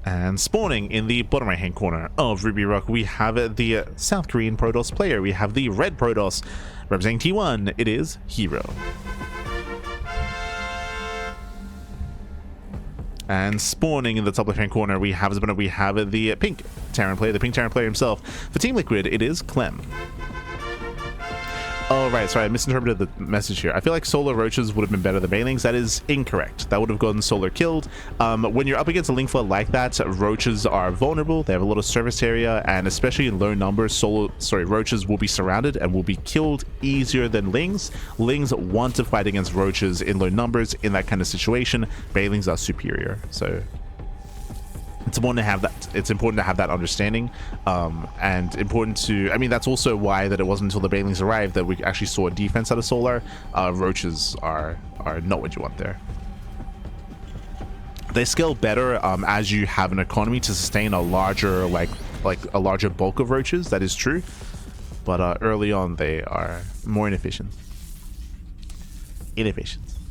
And spawning in the bottom right hand corner of Ruby Rock, we have the South Korean Protoss player. We have the red Protoss representing T1. It is herO. And spawning in the top left hand corner, we have the pink Terran player, the pink Terran player himself. For Team Liquid, it is Clem. Oh, right. Sorry, I misinterpreted the message here. I feel like solar roaches would have been better than banelings. That is incorrect. That would have gotten solar killed. When you're up against a link flood like that, roaches are vulnerable. They have a lot of surface area, and especially in low numbers, roaches will be surrounded and will be killed easier than lings. Lings want to fight against roaches in low numbers. In that kind of situation, banelings are superior. So it's important to have that. It's important to have that understanding, and important to. I mean, that's also why that it wasn't until the banelings arrived that we actually saw a defense out of solar. Roaches are not what you want there. They scale better as you have an economy to sustain a larger like a larger bulk of roaches. That is true, but early on they are more inefficient.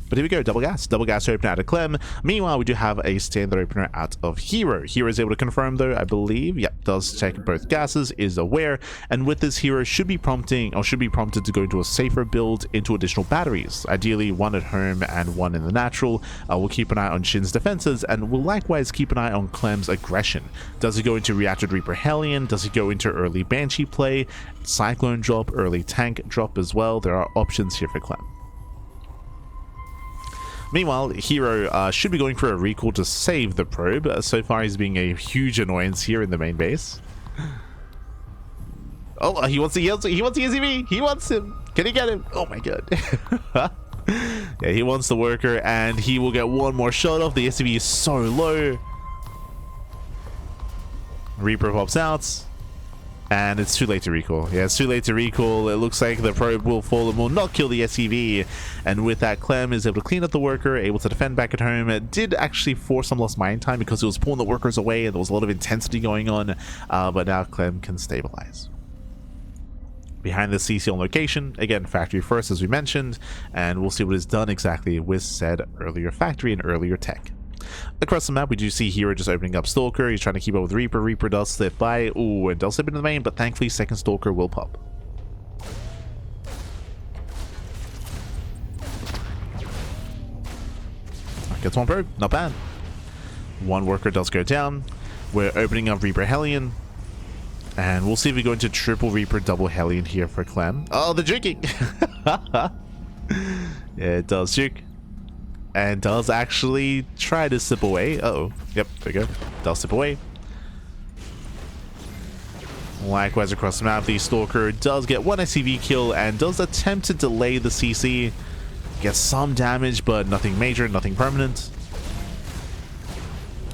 But here we go, double gas opener out of Clem. Meanwhile, we do have a standard opener out of herO. herO is able to confirm though, I believe. Yep, does check both gases, is aware, and with this herO should be prompted to go into a safer build into additional batteries. Ideally, one at home and one in the natural. We'll keep an eye on Shin's defenses, and we'll likewise keep an eye on Clem's aggression. Does he go into Reactor Reaper Hellion? Does he go into early Banshee play? Cyclone drop, early tank drop as well. There are options here for Clem. Meanwhile, herO should be going for a recall to save the probe. So far, he's being a huge annoyance here in the main base. Oh, he wants the SCV. He wants him. Can he get him? Oh my god. Yeah, he wants the worker, and he will get one more shot off. The SCV is so low. Reaper pops out. And it's too late to recall. Yeah, it's too late to recall. It looks like the probe will fall and will not kill the SCV. And with that, Clem is able to clean up the worker, able to defend back at home. It did actually force some lost mine time because it was pulling the workers away and there was a lot of intensity going on. But now Clem can stabilize. Behind the CC on location, again, factory first as we mentioned. And we'll see what is done exactly with said earlier factory and earlier tech. Across the map, we do see herO just opening up Stalker. He's trying to keep up with Reaper. Reaper does slip by. Ooh, and does slip into the main, but thankfully, second Stalker will pop. Gets one probe. Not bad. One worker does go down. We're opening up Reaper Hellion. And we'll see if we go into triple Reaper, double Hellion here for Clem. Oh, the juking! Yeah, it does juke. And does actually try to slip away. Uh-oh. Yep, there we go. Does slip away. Likewise across the map, the Stalker does get one SCV kill and does attempt to delay the CC. Gets some damage, but nothing major, nothing permanent.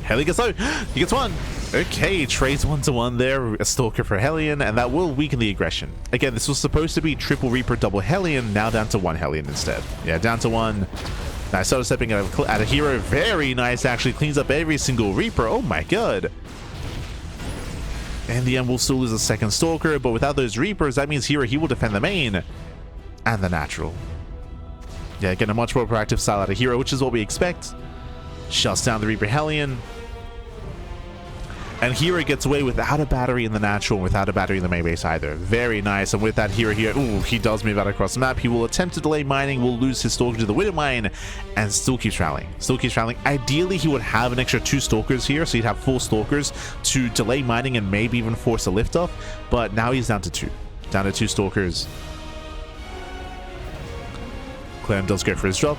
Hellion gets low. He gets one. Okay, trades 1-to-1 there. A Stalker for Hellion, and that will weaken the aggression. Again, this was supposed to be triple Reaper, double Hellion. Now down to one Hellion instead. Yeah, down to one. Nice auto stepping out of herO. Very nice, actually cleans up every single Reaper. Oh my god. In the end, we'll still lose a second Stalker, but without those Reapers, that means herO, he will defend the main and the natural. Yeah, again, a much more proactive style out of herO, which is what we expect. Shuts down the Reaper Hellion. And herO gets away without a battery in the natural and without a battery in the main base either. Very nice. And with that herO here, ooh, he does move out across the map. He will attempt to delay mining, will lose his Stalker to the Widow Mine, and still keeps rallying. Still keeps rallying. Ideally, he would have an extra 2 Stalkers here, so he'd have 4 Stalkers to delay mining and maybe even force a liftoff. But now he's down to 2. Down to 2 Stalkers. Clem does go for his drop.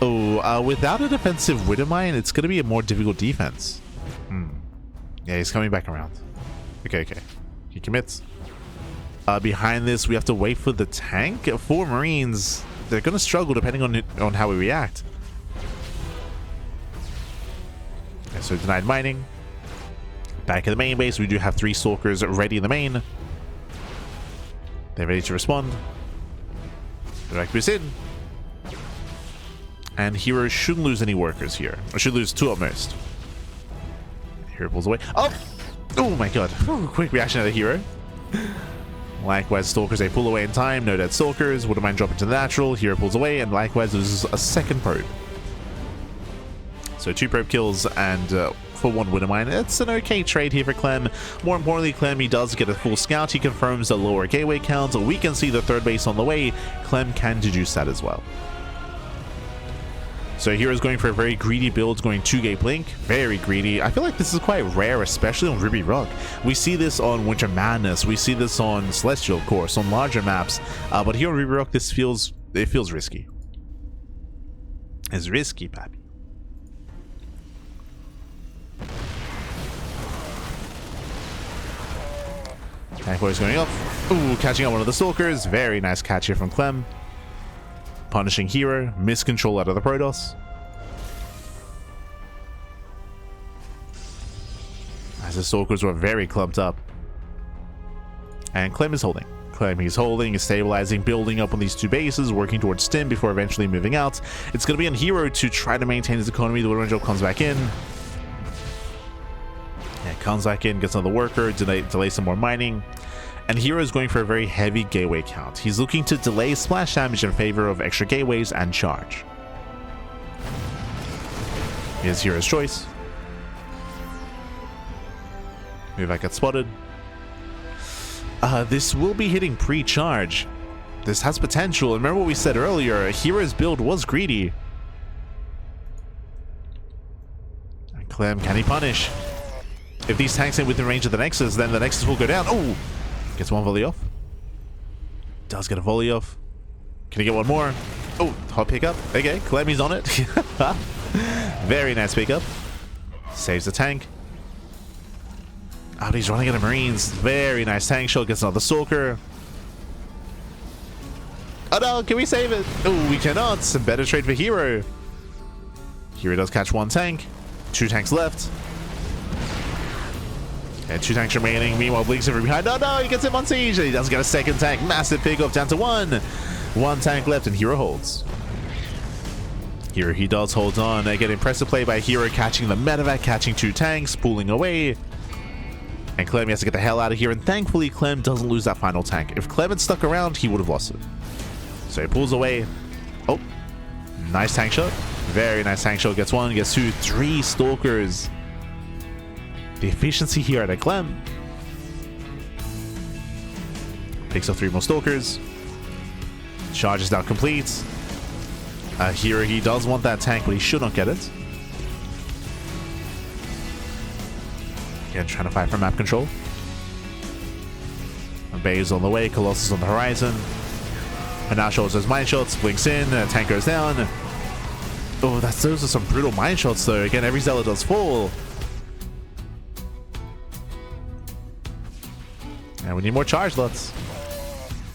Oh, without a defensive Widow Mine, it's going to be a more difficult defense. Yeah, he's coming back around. Okay. He commits. Behind this, we have to wait for the tank. 4 Marines, they're going to struggle depending on how we react. Okay, so denied mining. Back in the main base, we do have 3 Stalkers ready in the main. They're ready to respond. Direct boost in. And herO shouldn't lose any workers here. Or should lose 2 at most. herO pulls away. Oh my god. Ooh, quick reaction out of herO. Likewise, Stalkers, they pull away in time. No dead Stalkers. Wouldn't mind dropping to the natural. herO pulls away, and likewise loses a second probe. So 2 probe kills and for 1 winner mine. It's an okay trade here for Clem. More importantly, Clem, he does get a full scout. He confirms a lower gateway count. We can see the 3rd base on the way. Clem can deduce that as well. So hero's going for a very greedy build, going 2-gate blink. Very greedy. I feel like this is quite rare, especially on Ruby Rock. We see this on Winter Madness. We see this on Celestial, of course, on larger maps. But here on Ruby Rock, it feels risky. It's risky, pappy. Tank boy's going up. Ooh, catching out one of the Stalkers. Very nice catch here from Clem. Punishing hero. Miscontrol out of the Protoss. As the Stalkers were very clumped up. And Clem is holding. Clem, he's holding, is stabilizing, building up on these 2 bases, working towards Stim before eventually moving out. It's going to be on hero to try to maintain his economy. The Winter comes back in. Yeah, comes back in, gets another worker, delay some more mining. And hero is going for a very heavy gateway count. He's looking to delay splash damage in favor of extra gateways and charge. Here's hero's choice. Maybe I got spotted. This will be hitting pre-charge. This has potential. And remember what we said earlier, hero's build was greedy. And Clem, can he punish? If these tanks ain't within range of the Nexus, then the Nexus will go down. Oh! Gets 1 volley off. Does get a volley off. Can he get 1 more? Oh, hot pickup. Okay, Clem, he's on it. Very nice pickup. Saves the tank. Oh, he's running out of Marines. Very nice tank shot. Gets another Stalker. Oh no, can we save it? Oh, we cannot. Some better trade for hero. Hero does catch 1 tank. 2 tanks left. And 2 tanks remaining. Meanwhile, Blink's over behind. Oh no, he gets him on siege. He doesn't get a 2nd tank. Massive pickup down to 1. 1 tank left and hero holds. Hero, he does hold on. Again, impressive play by hero, catching the medevac, catching 2 tanks, pulling away. And Clem has to get the hell out of here. And thankfully, Clem doesn't lose that final tank. If Clem had stuck around, he would have lost it. So he pulls away. Oh, nice tank shot. Very nice tank shot. Gets 1, gets 2, 3 Stalkers. The efficiency here at a Clem. Picks up 3 more Stalkers. Charge is now complete. Here he does want that tank, but he should not get it. Again, trying to fight for map control. Bay's on the way, Colossus on the horizon. And now shows those mine shots, blinks in, tank goes down. Oh, those are some brutal mine shots though. Again, every Zealot does fall. And we need more charge lots.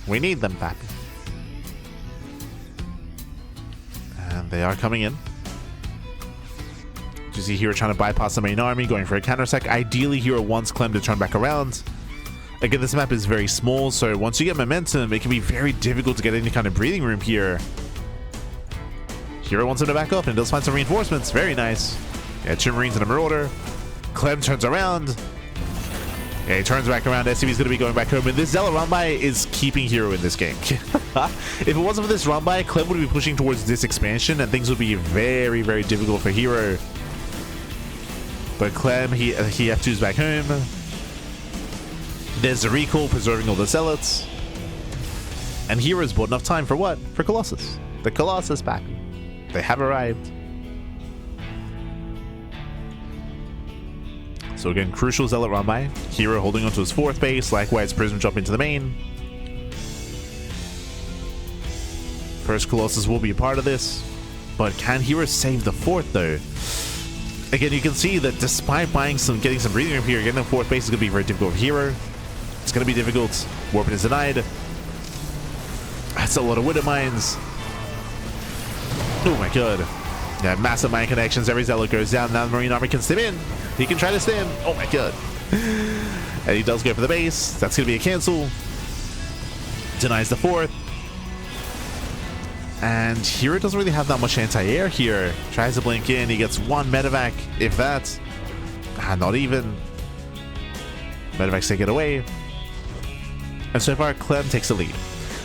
We need them, pappy. And they are coming in. You see Hero trying to bypass the main army, going for a counterattack. Ideally, Hero wants Clem to turn back around. Again, this map is very small, so once you get momentum, it can be very difficult to get any kind of breathing room here. Hero wants him to back up and does find some reinforcements. Very nice. Yeah, 2 Marines and a Marauder. Clem turns around. Yeah, he turns back around. SCV's going to be going back home. And this Zealot run-by is keeping Hero in this game. If it wasn't for this run-by, Clem would be pushing towards this expansion, and things would be very, very difficult for Hero. But Clem, he F2's back home. There's the recall, preserving all the Zealots. And Hero's bought enough time for what? For Colossus. The Colossus pack. They have arrived. So again, crucial Zealot run by. Hero holding onto his 4th base. Likewise, Prism jump into the main. First Colossus will be a part of this. But can Hero save the 4th though? Again, you can see that despite getting some breathing room here, getting the 4th base is going to be very difficult for Hero. It's going to be difficult. Warping is denied. That's a lot of Widow Mines. Oh my god. Yeah, massive mine connections. Every Zealot goes down. Now the Marine Army can stim in. He can try to stim. Oh my god. And he does go for the base. That's going to be a cancel. Denies the 4th. And Hero doesn't really have that much anti-air here. Tries to blink in. He gets 1 medevac, if that. Not even. Medevac's take it away. And so far, Clem takes the lead.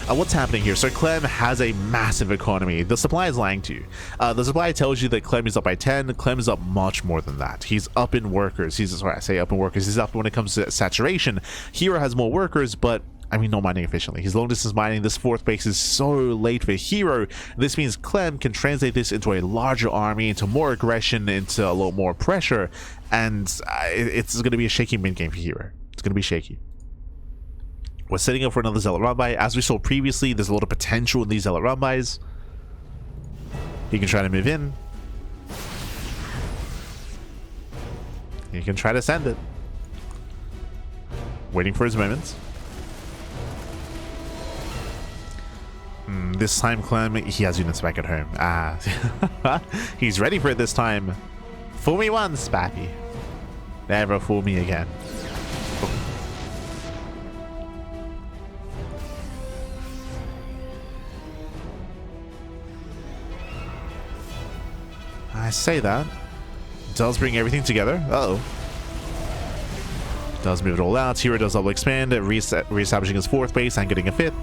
What's happening here? So Clem has a massive economy. The supply is lying to you. The supply tells you that Clem is up by 10. Clem is up much more than that. He's up in workers. He's up in workers. He's up when it comes to saturation. herO has more workers, but I mean, not mining efficiently. He's long distance mining. This fourth base is so late for herO. This means Clem can translate this into a larger army, into more aggression, into a lot more pressure, and it's going to be a shaky mid game for herO. It's going to be shaky. We're setting up for another Zealot run by. As we saw previously, there's a lot of potential in these Zealot run bys. He can try to move in. He can try to send it. Waiting for his moment. This time, Clem, he has units back at home. He's ready for it this time. Fool me once, Pappy. Never fool me again. I say that. Does bring everything together. Uh-oh. Does move it all out. herO does double expand, reestablishing his fourth base and getting a fifth.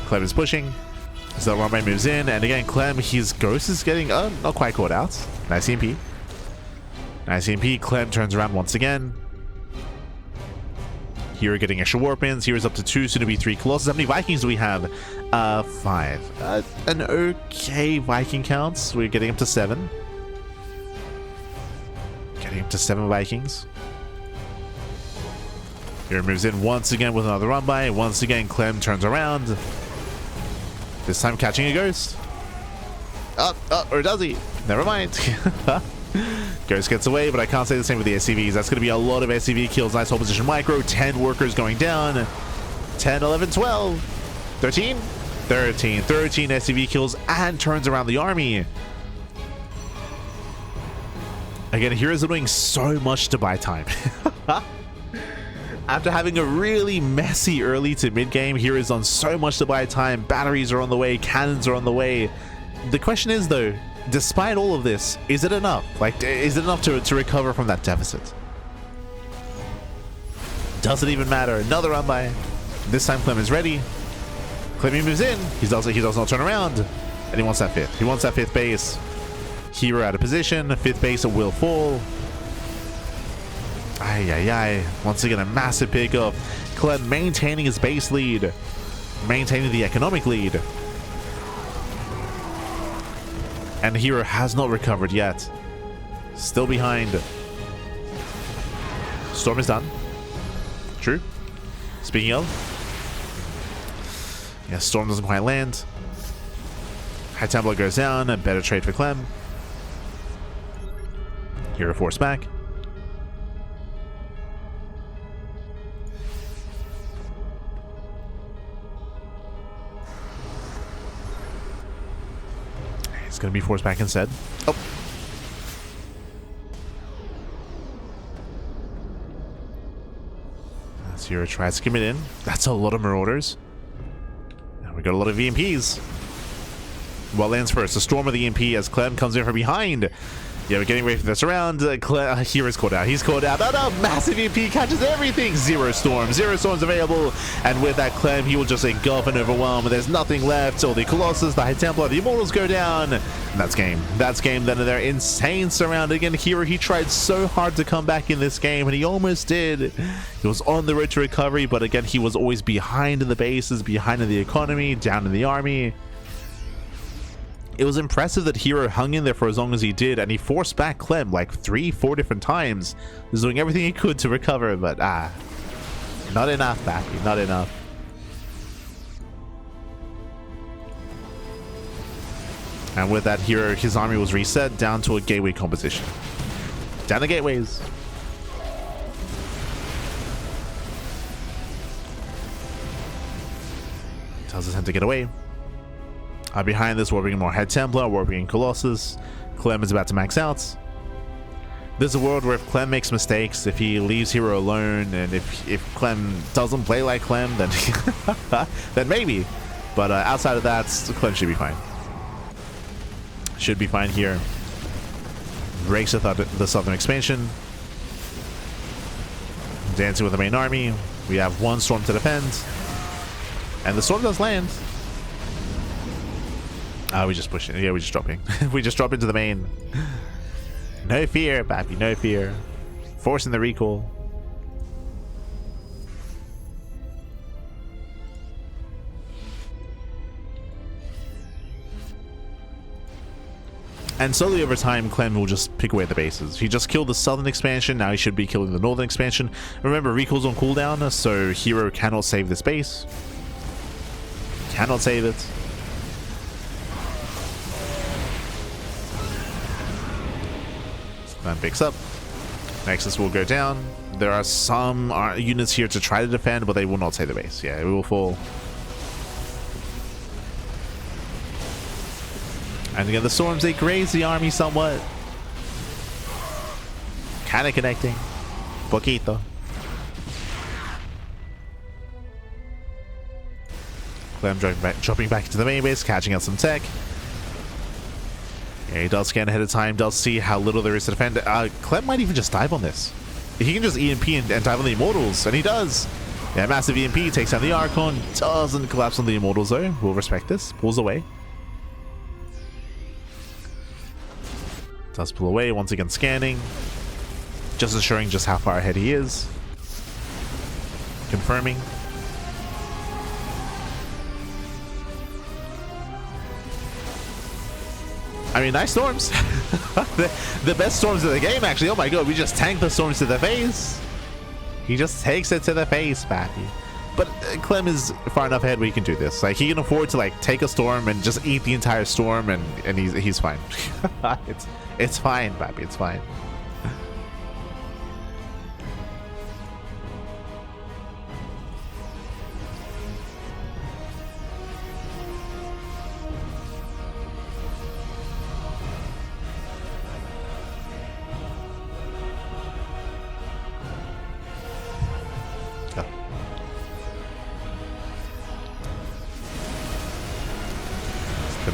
Clem is pushing. So Runway moves in, and again, Clem, his ghost is getting not quite caught out. Nice EMP. Nice EMP. Clem turns around once again. herO getting extra warp ins. hero's up to 2, soon to be 3 Colossus. How many Vikings do we have? 5. An okay Viking counts. We're getting up to 7. Getting up to 7 Vikings. herO moves in once again with another run by. Once again, Clem turns around. This time catching a ghost. Or does he? Never mind. Ghost gets away, but I can't say the same with the SCVs. That's going to be a lot of SCV kills. Nice hold position micro. 10 workers going down. 10, 11, 12. 13? 13. 13 SCV kills and turns around the army. Again, heroes are doing so much to buy time. After having a really messy early to mid game, heroes on so much to buy time. Batteries are on the way. Cannons are on the way. The question is, though, despite all of this, is it enough? Like, is it enough to recover from that deficit? Doesn't even matter. Another run by. This time Clem is ready. Clem moves in. He does not turn around. And he wants that fifth. He wants that fifth base. herO out of position. Fifth base will fall. Once again, a massive pickup. Clem maintaining his base lead. Maintaining the economic lead. And herO has not recovered yet. Still behind. Storm is done. True. Speaking of. Yeah, Storm doesn't quite land. High Templar goes down. A better trade for Clem. herO force back. It's going to be forced back instead. Oh. As herO tries to commit in. That's a lot of Marauders. And we got a lot of EMPs. What lands first? The Storm of the EMP as Clem comes in from behind. Yeah, we're getting ready for this round. hero's caught out. He's caught out. Oh, no, massive EMP catches everything. Zero storms available. And with that, Clem, he will just engulf and overwhelm. There's nothing left. So the Colossus, the High Templar, the Immortals go down. And that's game. That's game. Then they're insane surrounding. And herO, he tried so hard to come back in this game, and he almost did. He was on the road to recovery, but again, he was always behind in the bases, behind in the economy, down in the army. It was impressive that herO hung in there for as long as he did, and he forced back Clem like 3-4 different times. He was doing everything he could to recover, but not enough, Pappy, not enough. And with that, herO, his army was reset down to a gateway composition. Down the gateways. Tells his him to get away. Behind this, warping more Head Templar, warping Colossus. Clem is about to max out. There's a world where if Clem makes mistakes, if he leaves herO alone, and if Clem doesn't play like Clem, then then maybe. But outside of that, Clem should be fine. Should be fine here. Breaks the southern expansion. Dancing with the main army. We have one Storm to defend. And the storm does land. We just push it. Yeah, we just dropping. We just drop into the main. No fear, Bappy, no fear. Forcing the recall. And slowly over time, Clem will just pick away at the bases. He just killed the southern expansion, now he should be killing the northern expansion. Remember, recall's on cooldown, so herO cannot save this base. Cannot save it. Clem picks up. Nexus will go down. There are some units here to try to defend, but they will not save the base. Yeah, it will fall. And again, the storms, they graze the army somewhat. Kind of connecting. Poquito. Clem dropping back into the main base, catching out some tech. Yeah, he does scan ahead of time, does see how little there is to defend. Clem might even just dive on this. He can just EMP and dive on the Immortals, and he does. Yeah, massive EMP takes down the Archon. Doesn't collapse on the Immortals though. We'll respect this. Pulls away. Does pull away, once again scanning. Just ensuring just how far ahead he is. Confirming. I mean, nice storms. the best storms of the game, actually. Oh my god, we just tanked the storms to the face. He just takes it to the face, Bappy. But Clem is far enough ahead where he can do this. Like, he can afford to like take a storm and just eat the entire storm, and he's fine. It's fine, Bappy. It's fine.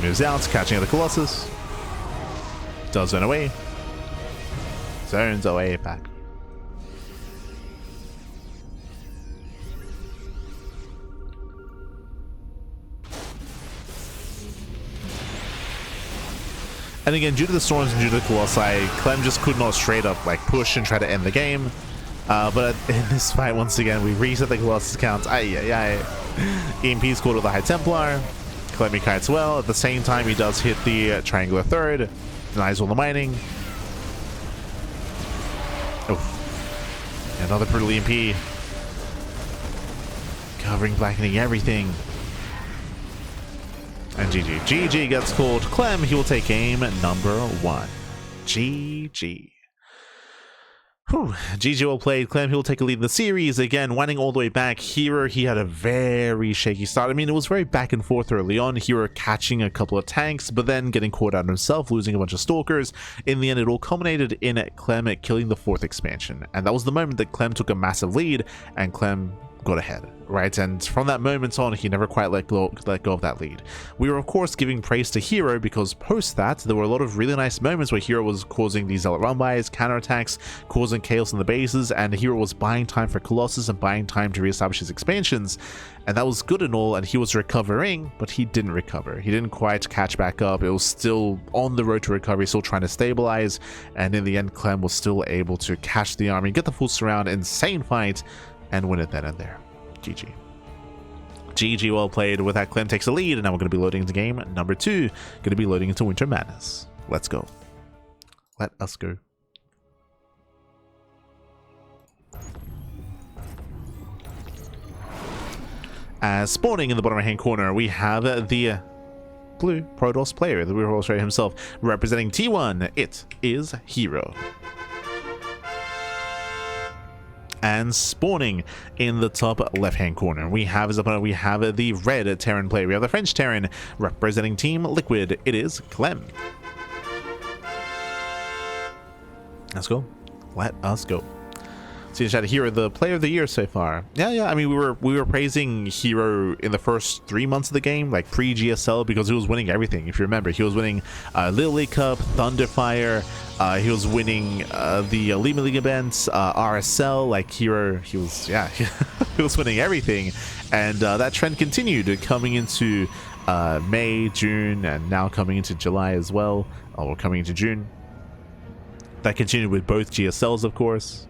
Moves out, catching the Colossus. Does zone away. Zones away back. And again, due to the storms and due to the Colossi, Clem just could not straight up like push and try to end the game. But in this fight, once again, we reset the Colossus count. EMP scored with the High Templar. Clem kites well. At the same time, he does hit the triangular third. Denies all the mining. Oh, another brutal EMP. Covering, blackening everything. And GG. GG gets called. Clem, he will take game number 1. GG. Whew. GG well played. Clem, he will take a lead in the series. Again, winding all the way back. herO, he had a very shaky start. I mean, it was very back and forth early on. herO catching a couple of tanks, but then getting caught out himself, losing a bunch of stalkers. In the end, it all culminated in Clem killing the 4th expansion. And that was the moment that Clem took a massive lead, and Clem got ahead, right? And from that moment on, he never quite let go of that lead. We were of course giving praise to herO because post that there were a lot of really nice moments where herO was causing these zealot run-bys, counterattacks, causing chaos in the bases, and herO was buying time for Colossus and buying time to reestablish his expansions, and that was good and all, and he was recovering, but he didn't recover. He didn't quite catch back up. It was still on the road to recovery, still trying to stabilize, and in the end Clem was still able to catch the army, get the full surround, insane fight, and win it then and there. GG. GG well played. With that, Clem takes the lead, and now we're going to be loading into game number 2. Going to be loading into Winter Madness. Let's go. Let us go. Spawning in the bottom right hand corner, we have the blue Protoss player, the Protoss player himself, representing T1. It is herO. And spawning in the top left-hand corner, we have as opponent, we have the red Terran player. We have the French Terran representing Team Liquid. It is Clem. Let's go. Let us go. See, chat, herO, the player of the year so far. Yeah. I mean, we were praising herO in the first 3 months of the game, like pre-GSL, because he was winning everything. If you remember, he was winning Little League Cup, Thunderfire. He was winning the Elite League events, RSL. Like herO, he was he was winning everything, and that trend continued coming into May, June, and now coming into July as well. Oh, we're coming into June. That continued with both GSLs, of course.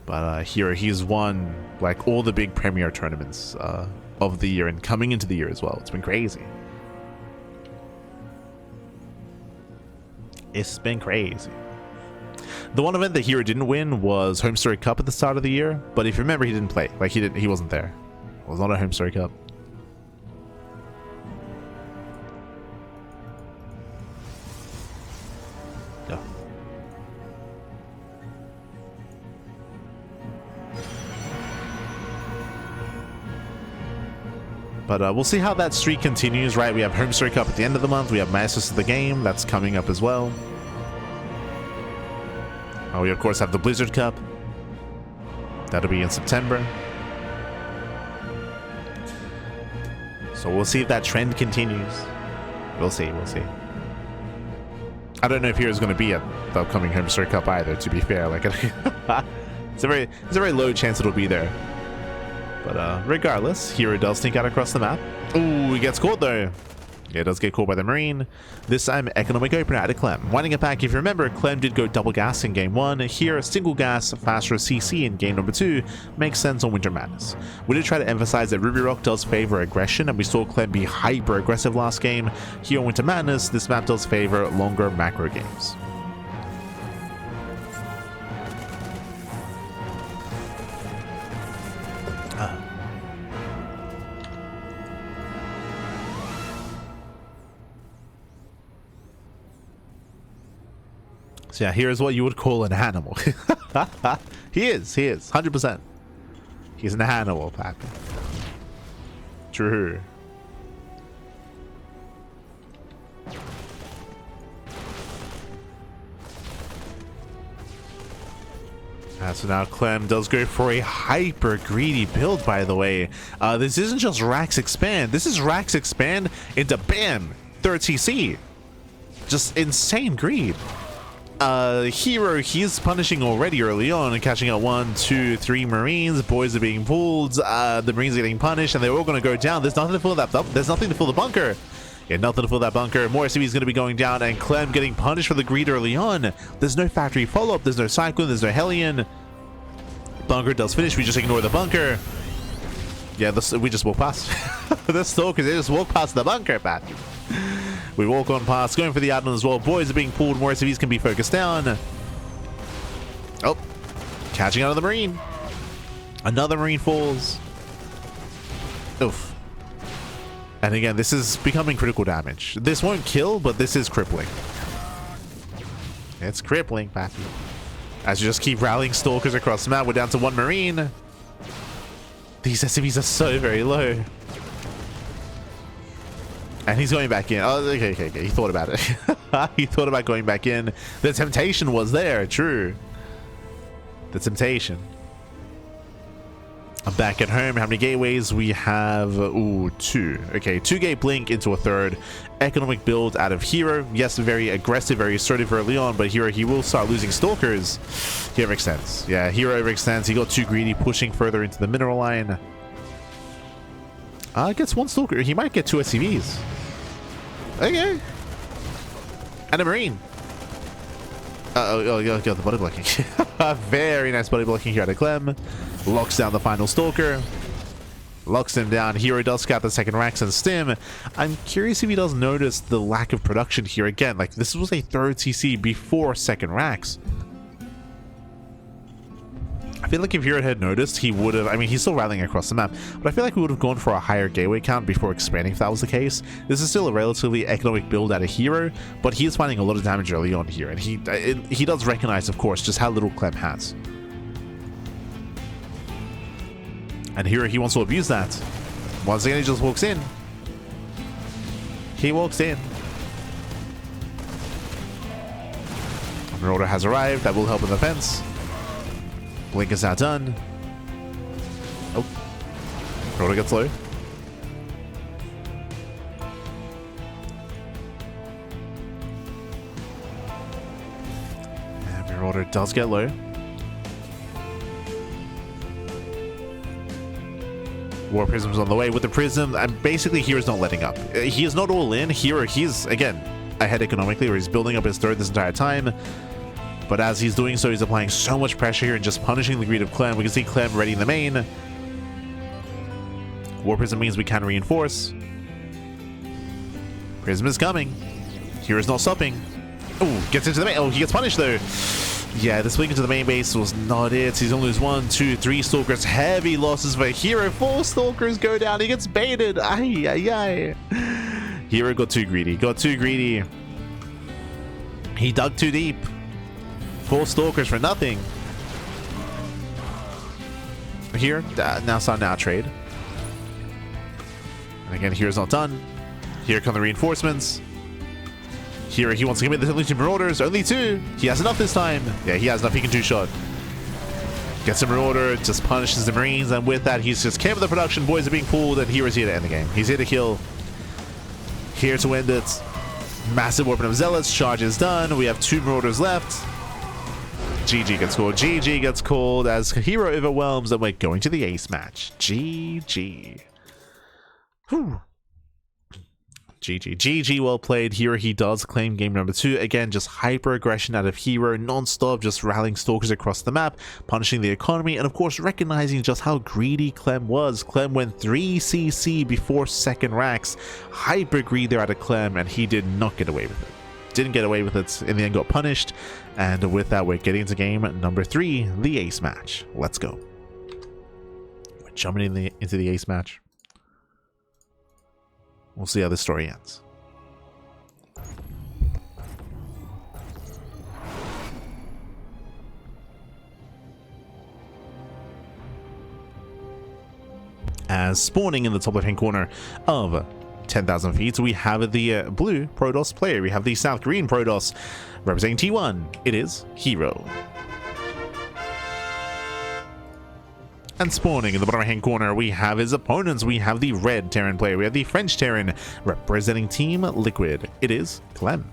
But herO, he's won like all the big premier tournaments of the year and coming into the year as well. It's been crazy. It's been crazy. The one event that herO didn't win was Home Story Cup at the start of the year, but if you remember, he didn't play. Like he wasn't there. It was not a Home Story Cup. Yeah. But we'll see how that streak continues, right? We have Home Story Cup at the end of the month. We have Masters of the Game. That's coming up as well. We, of course, have the Blizzard Cup. That'll be in September. So we'll see if that trend continues. We'll see. I don't know if hero's going to be at the upcoming Home Story Cup either, to be fair. Like, it's a very low chance it'll be there. But regardless, herO does sneak out across the map. Ooh, he gets caught though. Yeah, it does get caught by the Marine. This time, economic opener out of Clem. Winding it back, if you remember, Clem did go double gas in game 1. Here, single gas, faster CC in game number 2 makes sense on Winter Madness. We did try to emphasize that Ruby Rock does favor aggression, and we saw Clem be hyper aggressive last game. Here on Winter Madness, this map does favor longer macro games. So yeah, here's what you would call an animal. He is, 100%. He's an animal, Pappy. True. So now Clem does go for a hyper greedy build, by the way. This isn't just Rax Expand. This is Rax Expand into BAM! 3rd TC. Just insane greed. herO, he's punishing already early on and catching out 1, 2, 3 Marines. Boys are being pulled. The Marines are getting punished, and they're all going to go down. There's nothing to fill that up. There's nothing to fill the bunker. Yeah, nothing to fill that bunker. More SCV is going to be going down, and Clem getting punished for the greed early on. There's no factory follow-up. There's no Cyclone. There's no Hellion. Bunker does finish. We just ignore the bunker. Yeah, we just walk past. The Stalkers, they just walk past the bunker, Pat. We walk on past, going for the admin as well. Boys are being pulled. More SCVs can be focused down. Oh, catching out of the Marine. Another Marine falls. Oof. And again, this is becoming critical damage. This won't kill, but this is crippling. It's crippling, Pappy. As you just keep rallying Stalkers across the map, we're down to 1 Marine. These SCVs are so very low. And he's going back in. Oh, okay. He thought about it. He thought about going back in. The temptation was there, true. The temptation. I'm back at home. How many gateways? We have, 2. Okay, 2 gate blink into a 3rd. Economic build out of herO. Yes, very aggressive, very assertive early on, but herO, he will start losing Stalkers. He overextends. Yeah, herO overextends. He got too greedy, pushing further into the mineral line. Gets 1 Stalker. He might get 2 SCVs. Okay. And a Marine. Got the body blocking. Very nice body blocking here out of Clem. Locks down the final Stalker. Locks him down. herO does scout the second Rax and Stim. I'm curious if he does notice the lack of production here again. Like, this was a 3rd TC before second Rax. I feel like if herO had noticed, he would have... I mean, he's still rallying across the map, but I feel like we would have gone for a higher gateway count before expanding if that was the case. This is still a relatively economic build out of herO, but he is finding a lot of damage early on here, and he does recognize, of course, just how little Clem has. And herO, he wants to abuse that. Once again, he just walks in. He walks in. Marauder has arrived. That will help in the fence. Blink is now done. Oh. Marauder gets low. And Marauder does get low. War Prism's on the way with the Prism, and basically hero's not letting up. He is not all in. Hero, he's, again, ahead economically, where he's building up his third this entire time. But as he's doing so, he's applying so much pressure here and just punishing the greed of Clem. We can see Clem ready in the main. War Prism means we can reinforce. Prism is coming. Hero's not stopping. Oh, gets into the main. Oh, he gets punished though. Yeah, this blink into the main base was not it. He's only lose 1, 2, 3 Stalkers. Heavy losses for Hero. 4 Stalkers go down. He gets baited. Ay, ay, ay. Hero got too greedy. Got too greedy. He dug too deep. 4 Stalkers for nothing. Here, now starting to trade. And again, Hero's not done. Here come the reinforcements. Here he wants to commit the only 2 Marauders. Only 2. He has enough this time. Yeah, he has enough. He can 2-shot. Gets a Marauder, just punishes the Marines, and with that, he's just came with the production. Boys are being pulled, and Hero's here to end the game. He's here to kill. Here to end it. Massive weapon of Zealots. Charge is done. We have 2 Marauders left. GG gets called. GG gets called as Hero overwhelms, and we're going to the ace match. GG. Whew. GG. GG, well played. Here he does claim game number 2. Again, just hyper aggression out of Hero, non-stop, just rallying Stalkers across the map, punishing the economy, and of course recognizing just how greedy Clem was. Clem went 3 CC before second racks. Hyper greed there out of Clem, and he did not get away with it. Didn't get away with it. In the end, got punished. And with that, we're getting into game number 3, the ace match. Let's go. We're jumping into the ace match. We'll see how this story ends. As spawning in the top left-hand corner of 10,000 feet, we have the blue Protoss player. We have the South Green Protoss representing T1. It is herO. And spawning in the bottom right hand corner, we have his opponents. We have the red Terran player. We have the French Terran representing Team Liquid. It is Clem.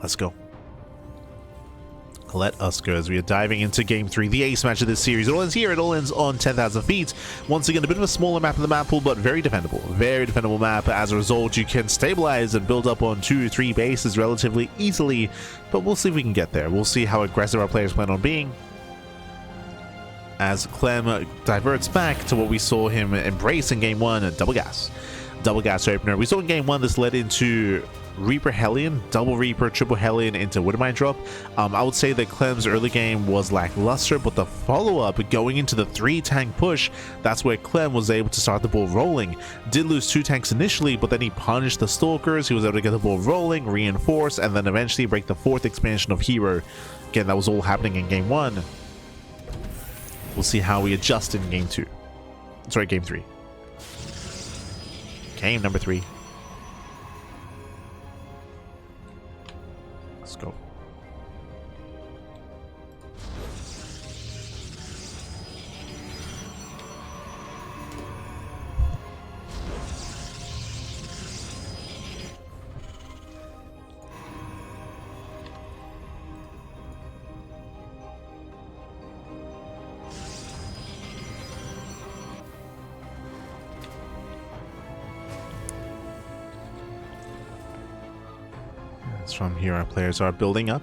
Let's go. Let us go as we are diving into game 3, the ace match of this series. It all ends here. It all ends on 10,000 feet. Once again, a bit of a smaller map in the map pool, but very defendable. Very defendable map. As a result, you can stabilize and build up on 2 or 3 bases relatively easily, but we'll see if we can get there. We'll see how aggressive our players plan on being. As Clem diverts back to what we saw him embrace in game 1, double gas. Double gas opener. We saw in game 1 this led into Reaper Hellion, double Reaper, triple Hellion into Widowmine drop. I would say that Clem's early game was lackluster, but the follow-up going into the 3-tank push, that's where Clem was able to start the ball rolling. Did lose 2 tanks initially, but then he punished the Stalkers. He was able to get the ball rolling, reinforce, and then eventually break the 4th expansion of herO. Again, that was all happening in game 1. We'll see how we adjust in game 2. Sorry, game 3. Game number 3. Let's go. From here, our players are building up.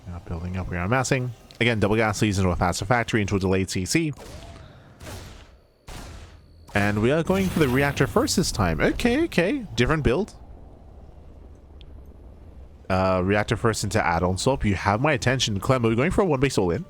Now building up, we are amassing. Again, double gas leads into a faster factory, into a delayed CC. And we are going for the reactor first this time. Okay. Different build. Reactor first into add-on swap. You have my attention. Clem, are we going for a 1 base all-in?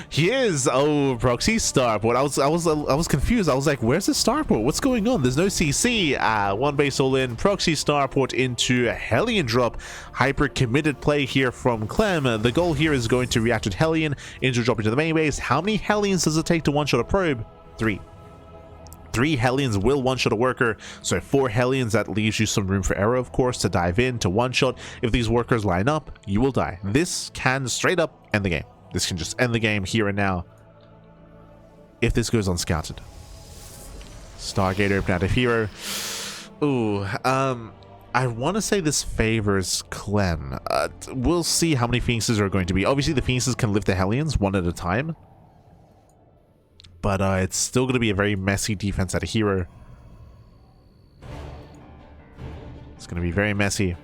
He is. Oh, proxy starport. I was confused. I was like, where's the starport? What's going on? There's no CC. One base all in. Proxy starport into Hellion drop. Hyper committed play here from Clem. The goal here is going to react with Hellion into drop into the main base. How many Hellions does it take to one-shot a probe? 3. 3 Hellions will one-shot a worker, so 4 Hellions. That leaves you some room for error, of course, to dive in, to one-shot. If these workers line up, you will die. This can straight up end the game. This can just end the game here and now if this goes unscouted. Stargate open out of herO. Ooh, I want to say this favors Clem. We'll see how many Phoenixes are going to be. Obviously, the Phoenixes can lift the Hellions one at a time, but it's still going to be a very messy defense out of herO. It's going to be very messy.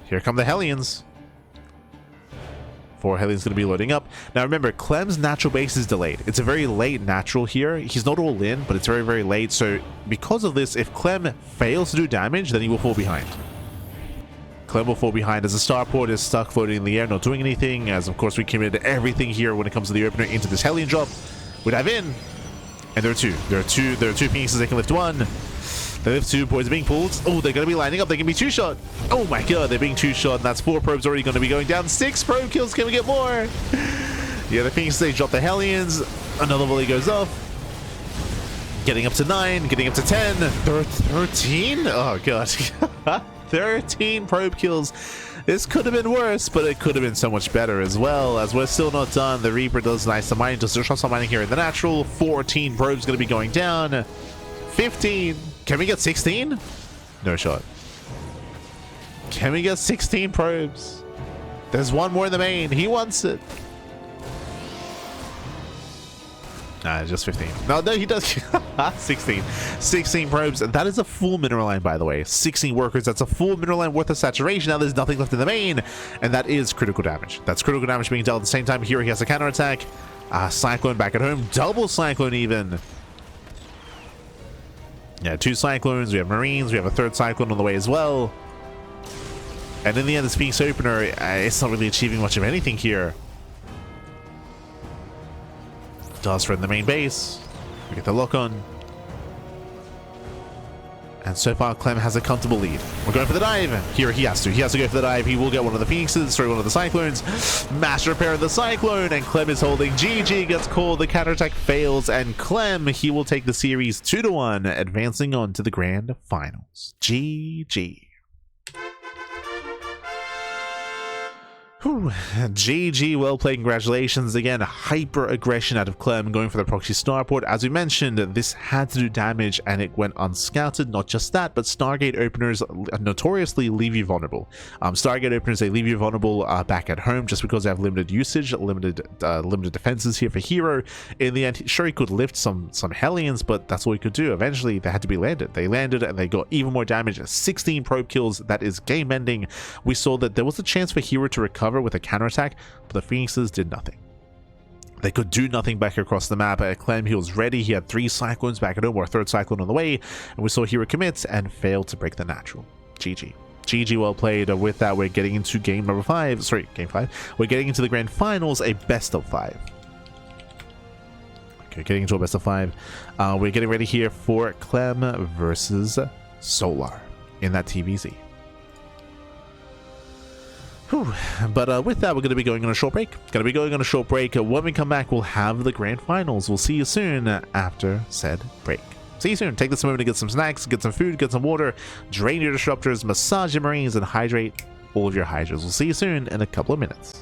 Here come the Hellions. 4 Hellions going to be loading up. Now remember, Clem's natural base is delayed. It's a very late natural here. He's not all in, but it's very, very late. So because of this, if Clem fails to do damage, then he will fall behind. Clem will fall behind as the starport is stuck floating in the air, not doing anything, as of course we committed everything here when it comes to the opener into this Hellion drop. We dive in, and there are two Phoenixes. They can lift one. They lift 2. Boys are being pulled. Oh, they're going to be lining up. They can be 2-shot. Oh my god, they're being 2-shot, and that's 4 probes already going to be going down. 6 probe kills. Can we get more? Yeah, the Phoenixes, they drop the Hellions. Another volley goes off. Getting up to 9, getting up to 10. 13? Oh god. 13 probe kills. This could have been worse, but it could have been so much better as well, as we're still not done. The Reaper does nice to mine, does some mining here in the natural. 14 probes going to be going down. 15. Can we get 16? No shot. Can we get 16 probes? There's one more in the main. He wants it. Nah, just 15. No, he does. 16. 16 probes. That is a full mineral line, by the way. 16 workers. That's a full mineral line worth of saturation. Now there's nothing left in the main. And that is critical damage. That's critical damage being dealt at the same time. Here he has a counterattack. Cyclone back at home. Double Cyclone even. Yeah, 2 Cyclones. We have Marines. We have a 3rd Cyclone on the way as well. And in the end, this Phoenix opener, it's not really achieving much of anything here. Does for in the main base. We get the lock on. And so far, Clem has a comfortable lead. We're going for the dive. Here he has to. He has to go for the dive. He will get one of the Phoenixes. Sorry, one of the Cyclones. Mass repair of the Cyclone. And Clem is holding. GG gets called. The counterattack fails. And Clem, he will take the series 2-1, advancing on to the grand finals. GG. Whew. GG, well played, congratulations. Again, hyper aggression out of Clem going for the proxy starport. As we mentioned, this had to do damage and it went unscouted. Not just that, but Stargate openers notoriously leave you vulnerable. Stargate openers, they leave you vulnerable back at home just because they have limited usage, limited defenses here for herO. In the end, sure, he could lift some Hellions, but that's all he could do. Eventually, they had to be landed. They landed and they got even more damage. 16 probe kills. That is game ending. We saw that there was a chance for herO to recover with a counterattack, but the Phoenixes did nothing. They could do nothing back across the map. Clem, he was ready. He had 3 Cyclones back at home, or a 3rd Cyclone on the way, and we saw herO commits and failed to break the natural. GG. GG, well played. With that, we're getting into game 5. We're getting into the grand finals, a best of 5. Okay, getting into a best of 5. We're getting ready here for Clem versus Solar in that TvZ. Whew. But with that, we're going to be going on a short break. When we come back, we'll have the grand finals. We'll see you soon after said break. See you soon. Take this moment to get some snacks, get some food, get some water, drain your disruptors, massage your Marines, and hydrate all of your hydras. We'll see you soon in a couple of minutes.